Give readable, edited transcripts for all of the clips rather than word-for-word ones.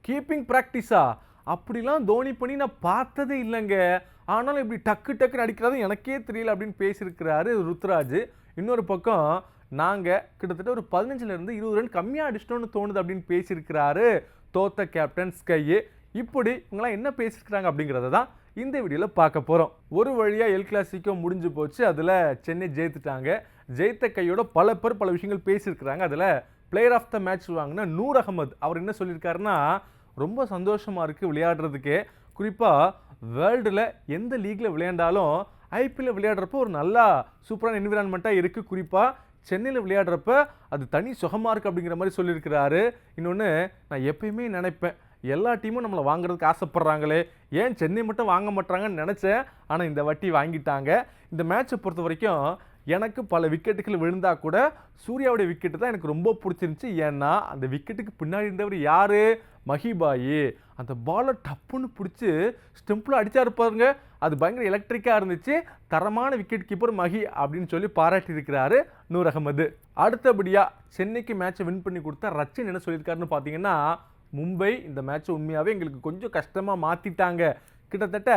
Keeping ப்ராக்டிஸா? அப்படிலாம் தோனி பண்ணி நான் பார்த்ததே இல்லைங்க. ஆனாலும் இப்படி டக்கு டக்குன்னு அடிக்கிறது எனக்கே தெரியல அப்படின்னு பேசியிருக்கிறாரு ருத்ராஜ். இன்னொரு பக்கம் நாங்க கிட்டத்தட்ட ஒரு 15லேருந்து 20 ரன் கம்மியாக அடிச்சிட்டோம்னு தோணுது அப்படின்னு பேசியிருக்கிறாரு தோத்த கேப்டன் ஸ்கை. இப்படி இவங்களாம் என்ன பேசியிருக்கிறாங்க அப்படிங்கிறத தான் இந்த வீடியோவில் பார்க்க போகிறோம். ஒரு வழியாக எல் கிளாசிக்கோ முடிஞ்சு போச்சு. அதில் சென்னை ஜெயித்துட்டாங்க. ஜெயித்த கையோட பல பேர் பல விஷயங்கள் பேசியிருக்கிறாங்க. அதில் பிளேயர் ஆஃப் த மேட்ச் வாங்கின நூர் அகமது அவர் என்ன சொல்லியிருக்காருன்னா, ரொம்ப சந்தோஷமாக இருக்குது விளையாடுறதுக்கே. குறிப்பாக வேர்ல்டில் எந்த லீக்கில் விளையாண்டாலும் ஐபிஎல்ல விளையாடுறப்போ ஒரு நல்லா சூப்பரான என்விரான்மெண்ட்டாக இருக்குது. குறிப்பாக சென்னையில் விளையாடுறப்ப அது தனி சுகமாக இருக்குது அப்படிங்கிற மாதிரி சொல்லியிருக்கிறாரு. இன்னொன்று, நான் எப்பயுமே நினைப்பேன், எல்லா டீமும் நம்மளை வாங்குறதுக்கு ஆசைப்பட்றாங்களே, ஏன் சென்னை மட்டும் வாங்க மாட்டாங்கன்னு நினச்சேன். ஆனால் இந்த வாட்டி வாங்கிட்டாங்க. இந்த மேட்சை பொறுத்த வரைக்கும் எனக்கு பல விக்கெட்டுகள் விழுந்தா கூட சூர்யாவுடைய விக்கெட்டு தான் எனக்கு ரொம்ப பிடிச்சிருந்துச்சி. ஏன்னா அந்த விக்கெட்டுக்கு பின்னாடி இருந்தவர் யார்? மஹிபாயி. அந்த பாலை டப்புன்னு பிடிச்சி ஸ்டெம்பில் அடிச்சா இருப்பாருங்க. அது பயங்கர எலக்ட்ரிக்காக இருந்துச்சு. தரமான விக்கெட் கீப்பர் மஹி அப்படின்னு சொல்லி பாராட்டியிருக்கிறாரு நூர் அகமது. அடுத்தபடியாக சென்னைக்கு மேட்சை வின் பண்ணி கொடுத்தா ரச்சின் என்ன சொல்லியிருக்காருன்னு பார்த்தீங்கன்னா, மும்பை இந்த மேட்சை உண்மையாகவே எங்களுக்கு கொஞ்சம் கஷ்டமாக மாற்றிட்டாங்க. கிட்டத்தட்ட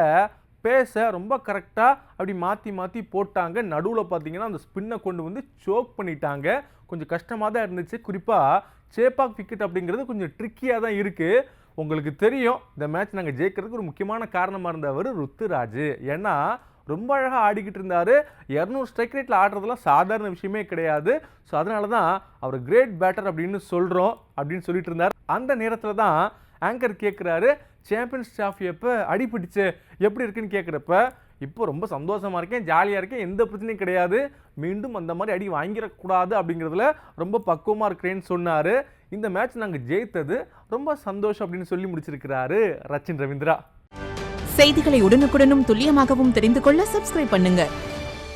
பேஸை ரொம்ப கரெக்டாக அப்படி மாற்றி மாற்றி போட்டாங்க. நடுவில் பார்த்தீங்கன்னா அந்த ஸ்பின்னை கொண்டு வந்து சோக் பண்ணிட்டாங்க. கொஞ்சம் கஷ்டமாக தான் இருந்துச்சு. குறிப்பாக சேப்பாக் விக்கெட் அப்படிங்கிறது கொஞ்சம் ட்ரிக்கியாக தான் இருக்குது. உங்களுக்கு தெரியும், இந்த மேட்ச் நாங்கள் ஜெயிக்கிறதுக்கு ஒரு முக்கியமான காரணமாக இருந்தவர் ருத்துராஜ். ஏன்னா ரொம்ப அழகாக ஆடிக்கிட்டு இருந்தார். 200 ஸ்ட்ரைக் ரேட்டில் ஆடுறதுலாம் சாதாரண விஷயமே கிடையாது. ஸோ அதனால தான் அவர் கிரேட் பேட்டர் அப்படின்னு சொல்கிறோம் அப்படின்னு சொல்லிட்டு இருந்தார். அந்த நேரத்தில் தான் ஆங்கர் கேட்குறாரு, சாம்பியன்ஸ் டிராஃபி எப்போ அடிபிடிச்சு எப்படி இருக்குன்னு கேட்குறப்ப, இப்போ ரொம்ப சந்தோஷமாக இருக்கேன், ஜாலியாக இருக்கேன், எந்த பிரச்சனையும் கிடையாது, மீண்டும் அந்த மாதிரி அடி வாங்கிடக்கூடாது அப்படிங்கிறதுல ரொம்ப பக்குவமாக இருக்கிறேன்னு சொன்னார். இந்த மேட்ச் நாங்கள் ஜெயித்தது ரொம்ப சந்தோஷம் அப்படின்னு சொல்லி முடிச்சிருக்கிறாரு ரச்சின் ரவீந்திரா. செய்திகளை உடனுக்குடனும் துல்லியமாகவும் தெரிந்து கொள்ள சப்ஸ்கிரைப் பண்ணுங்க.